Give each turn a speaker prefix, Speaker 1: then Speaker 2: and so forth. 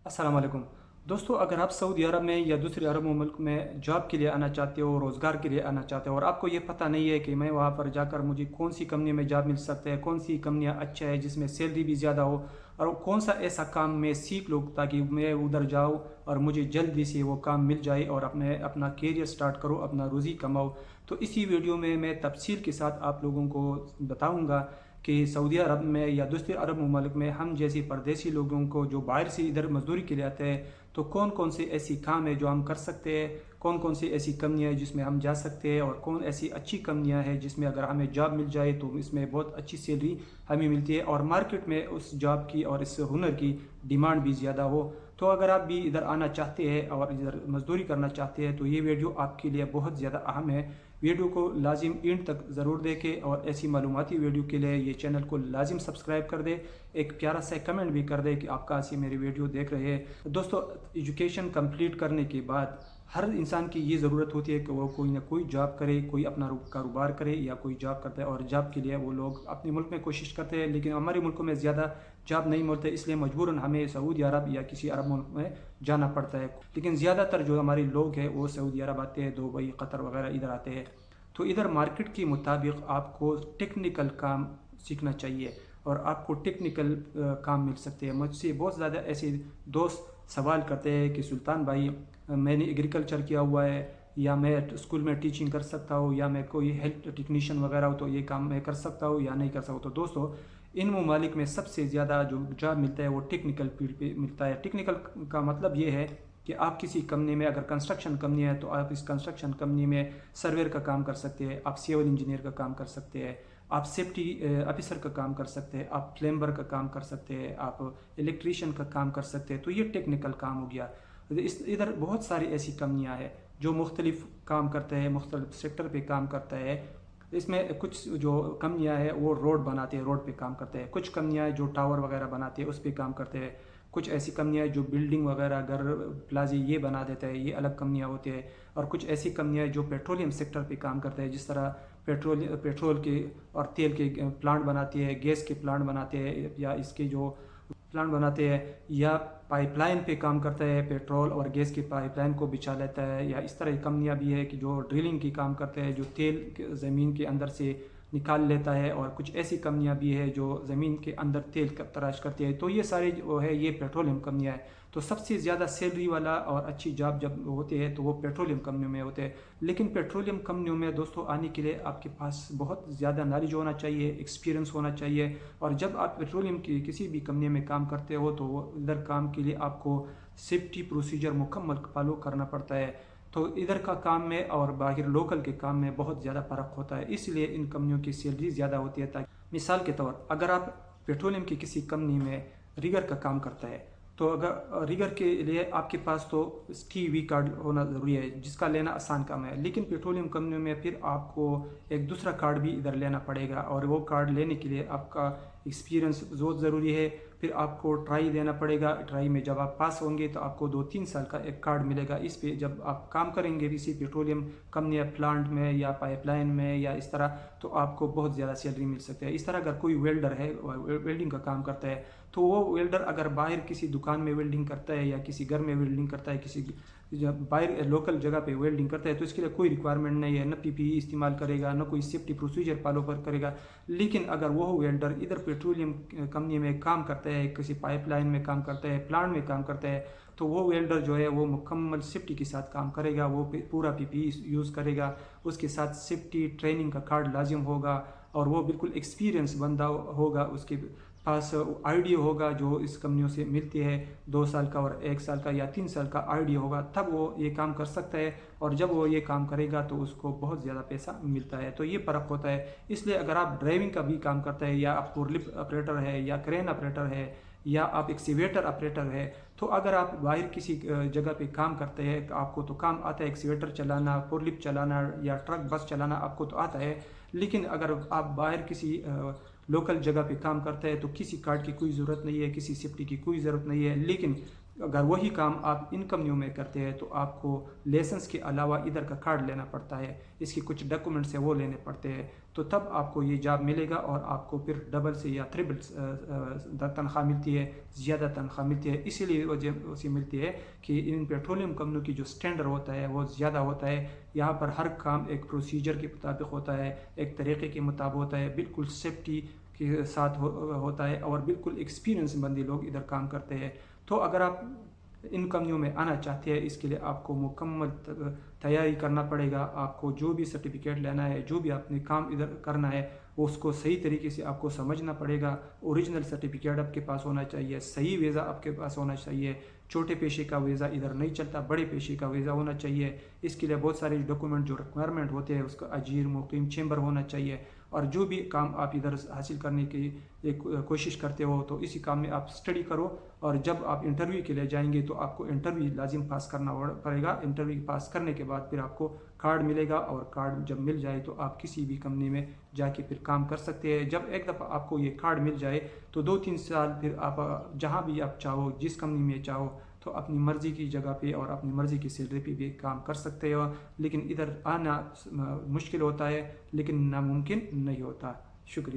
Speaker 1: अस्सलाम वालेकुम दोस्तों, अगर आप सऊदी अरब में या दूसरे अरब मुल्क में जॉब के लिए आना चाहते हो, रोज़गार के लिए आना चाहते हो और आपको ये पता नहीं है कि मैं वहाँ पर जाकर मुझे कौन सी कंपनी में जॉब मिल सकता है, कौन सी कंपनियाँ अच्छा है जिसमें सैलरी भी ज़्यादा हो और कौन सा ऐसा काम मैं सीख लूँ ताकि मैं उधर जाऊँ और मुझे जल्दी से वो काम मिल जाए और अपना कैरियर स्टार्ट करूँ, अपना रोज़ी कमाऊँ। तो इसी वीडियो में मैं तफसील के साथ आप लोगों को बताऊँगा कि सऊदी अरब में या दूसरे अरब ममालिक में हम जैसे परदेसी लोगों को जो बाहर से इधर मजदूरी के लिए आते हैं, तो कौन कौन से ऐसी काम है जो हम कर सकते हैं, कौन कौन सी ऐसी कंपनियां हैं जिसमें हम जा सकते हैं और कौन ऐसी अच्छी कंपनियां हैं जिसमें अगर हमें जॉब मिल जाए तो इसमें बहुत अच्छी सैलरी हमें मिलती है और मार्केट में उस जॉब की और इस हुनर की डिमांड भी ज़्यादा हो। तो अगर आप भी इधर आना चाहते हैं और इधर मजदूरी करना चाहते हैं तो ये वीडियो आपके लिए बहुत ज़्यादा अहम है। वीडियो को लाजिम एंड तक ज़रूर देखें और ऐसी मालूमाती वीडियो के लिए ये चैनल को लाजिम सब्सक्राइब कर दे, एक प्यारा सा कमेंट भी कर दे कि आप कहाँ से मेरी वीडियो देख रहे हैं। दोस्तों, एजुकेशन कंप्लीट करने के बाद हर इंसान की ये ज़रूरत होती है कि वो कोई ना कोई जॉब करे, कोई अपना कारोबार करे या कोई जॉब करता है और जॉब के लिए वो लोग अपने मुल्क में कोशिश करते हैं, लेकिन हमारे मुल्कों में ज़्यादा जॉब नहीं मिलते, इसलिए मजबूरन हमें सऊदी अरब या किसी अरब मुल्क में जाना पड़ता है। लेकिन ज़्यादातर जो हमारे लोग हैं वो सऊदी अरब आते हैं, दुबई, कतर वगैरह इधर आते हैं। तो इधर मार्केट के मुताबिक आपको टेक्निकल काम सीखना चाहिए और आपको टेक्निकल काम मिल सकते हैं। मुझसे बहुत ज़्यादा ऐसे दोस्त सवाल करते हैं कि सुल्तान भाई, मैंने एग्रीकल्चर किया हुआ है या मैं स्कूल में टीचिंग कर सकता हूँ या मैं कोई हेल्थ टेक्नीशियन वगैरह हो तो ये काम मैं कर सकता हूँ या नहीं कर सकता। तो दोस्तों, इन ममालिक में सबसे ज़्यादा जो जॉब मिलता है वो टेक्निकल फील्ड पे मिलता है। टेक्निकल का मतलब ये है कि आप किसी कंपनी में, अगर कंस्ट्रक्शन कंपनी है तो आप इस कंस्ट्रक्शन कंपनी में सर्वेयर का काम कर सकते हैं, आप सिविल इंजीनियर का काम कर सकते हैं, आप सेफ्टी ऑफिसर का काम कर सकते हैं, आप प्लम्बर का काम कर सकते हैं, आप इलेक्ट्रीशियन का काम कर सकते हैं। तो ये टेक्निकल काम हो गया। इधर बहुत सारी ऐसी कंपनियां हैं जो मुख्तलिफ काम करते हैं, मुख्तलिफ सेक्टर पे काम करता है। इसमें कुछ जो कंपनियां हैं वो रोड बनाते हैं, रोड पे काम करते हैं। कुछ कंपनियां जो टावर वगैरह बनाती है उस पर काम करते हैं। कुछ ऐसी कंपनियां जो बिल्डिंग वगैरह, घर, प्लाजे ये बना देते हैं, ये अलग कंपनियां होती है। और कुछ ऐसी कंपनियां जो पेट्रोलियम सेक्टर पे काम करते हैं, जिस तरह पेट्रोल के और तेल के प्लांट बनाती है, गैस के प्लांट बनाते हैं या इसके जो प्लांट बनाते हैं, या पाइपलाइन पे काम करता है, पेट्रोल और गैस की पाइपलाइन को बिछा लेता है। या इस तरह की कंपनियां भी है कि जो ड्रिलिंग की काम करते हैं, जो तेल ज़मीन के अंदर से निकाल लेता है। और कुछ ऐसी कंपनियां भी है जो ज़मीन के अंदर तेल का तराश करती है। तो ये सारे जो है ये पेट्रोलियम कंपनियां है। तो सबसे ज़्यादा सैलरी वाला और अच्छी जॉब जब होते हैं तो वो पेट्रोलियम कंपनियों में होते हैं। लेकिन पेट्रोलियम कंपनियों में दोस्तों आने के लिए आपके पास बहुत ज़्यादा नॉलेज होना चाहिए, एक्सपीरियंस होना चाहिए। और जब आप पेट्रोलियम की किसी भी कंपनी में काम करते हो तो इधर काम के लिए आपको सेफ्टी प्रोसीजर मुकम्मल फॉलो करना पड़ता है। तो इधर का काम में और बाहर लोकल के काम में बहुत ज़्यादा फ़र्क होता है, इसलिए इन कंपनियों की सैलरी ज़्यादा होती है। ताकि मिसाल के तौर अगर आप पेट्रोलियम की किसी कंपनी में रिगर का काम करता है तो अगर रिगर के लिए आपके पास तो टी वी कार्ड होना ज़रूरी है, जिसका लेना आसान काम है। लेकिन पेट्रोलियम कंपनियों में फिर आपको एक दूसरा कार्ड भी इधर लेना पड़ेगा और वो कार्ड लेने के लिए आपका एक्सपीरियंस बहुत ज़रूरी है। फिर आपको ट्राई देना पड़ेगा। ट्राई में जब आप पास होंगे तो आपको 2-3 साल का एक कार्ड मिलेगा। इस पे जब आप काम करेंगे किसी पेट्रोलियम कंपनी या प्लांट में या पाइपलाइन में या इस तरह, तो आपको बहुत ज़्यादा सैलरी मिल सकती है। इस तरह अगर कोई वेल्डर है, वेल्डिंग का काम करता है, तो वो वेल्डर अगर बाहर किसी दुकान में वेल्डिंग करता है या किसी घर में वेल्डिंग करता है, किसी बाहर लोकल जगह पे वेल्डिंग करता है, तो इसके लिए कोई रिक्वायरमेंट नहीं है, न पीपीई इस्तेमाल करेगा, न कोई सेफ्टी प्रोसीजर फॉलो करेगा। लेकिन अगर वो वेल्डर इधर पेट्रोलियम कंपनी में काम करता है, किसी पाइपलाइन में काम करता है, प्लांट में काम करता है, तो वो वेल्डर जो है वो मुकम्मल सेफ्टी के साथ काम करेगा। वो पूरा पीपीई यूज़ करेगा, उसके साथ सेफ्टी ट्रेनिंग का कार्ड लाजिम होगा और वो बिल्कुल एक्सपीरियंस बंदा होगा। उसके पास आईडी होगा जो इस कंपनियों से मिलती है, 2 साल का और 1 साल का या 3 साल का आईडी होगा, तब वो ये काम कर सकता है। और जब वो ये काम करेगा तो उसको बहुत ज़्यादा पैसा मिलता है। तो ये फ़र्क होता है। इसलिए अगर आप ड्राइविंग का भी काम करते हैं या आप फोर्कलिफ्ट ऑपरेटर है या क्रेन ऑपरेटर है या आप एक्सीवेटर ऑपरेटर है, तो अगर आप बाहर किसी जगह पे काम करते हैं तो आपको तो काम आता है, एक्सीवेटर चलाना, फोर्कलिफ्ट चलाना या ट्रक बस चलाना आपको तो आता है। लेकिन अगर आप बाहर किसी लोकल जगह पे काम करते हैं तो किसी कार्ड की कोई ज़रूरत नहीं है, किसी सेफ्टी की कोई ज़रूरत नहीं है। लेकिन अगर वही काम आप इन कंपनियों में करते हैं तो आपको लाइसेंस के अलावा इधर का कार्ड लेना पड़ता है, इसके कुछ डॉक्यूमेंट्स है वो लेने पड़ते हैं, तो तब आपको ये जॉब मिलेगा और आपको फिर डबल से या ट्रिपल तनख्वाह मिलती है, ज़्यादा तनख्वाह मिलती है। इसीलिए वजह उसे मिलती है कि इन पेट्रोलियम कंपनियों की जो स्टैंडर्ड होता है वो ज़्यादा होता है। यहाँ पर हर काम एक प्रोसीजर के मुताबिक होता है, एक तरीक़े के मुताबिक होता है, बिल्कुल सेफ्टी के साथ होता है और बिल्कुल एक्सपीरियंस बंदे लोग इधर काम करते हैं। तो अगर आप इन कंपनियों में आना चाहते हैं, इसके लिए आपको मुकम्मल तैयारी करना पड़ेगा। आपको जो भी सर्टिफिकेट लेना है, जो भी आपने काम इधर करना है, वो उसको सही तरीके से आपको समझना पड़ेगा। ओरिजिनल सर्टिफिकेट आपके पास होना चाहिए, सही वीज़ा आपके पास होना चाहिए, छोटे पेशे का वीज़ा इधर नहीं चलता, बड़े पेशे का वीज़ा होना चाहिए। इसके लिए बहुत सारे डॉक्यूमेंट जो रिक्वायरमेंट होते हैं, उसका अजीर मुकीम चेंबर होना चाहिए। और जो भी काम आप इधर हासिल करने की एक कोशिश करते हो तो इसी काम में आप स्टडी करो, और जब आप इंटरव्यू के लिए जाएंगे तो आपको इंटरव्यू लाजिम पास करना पड़ेगा। इंटरव्यू पास करने के बाद फिर आपको कार्ड मिलेगा, और कार्ड जब मिल जाए तो आप किसी भी कंपनी में जाके फिर काम कर सकते हैं। जब एक दफ़ा आपको ये कार्ड मिल जाए तो 2-3 साल फिर आप जहाँ भी आप चाहो, जिस कंपनी में चाहो, तो अपनी मर्ज़ी की जगह पे और अपनी मर्ज़ी की सैलरी पे भी काम कर सकते हो। लेकिन इधर आना मुश्किल होता है, लेकिन नामुमकिन नहीं होता। शुक्रिया।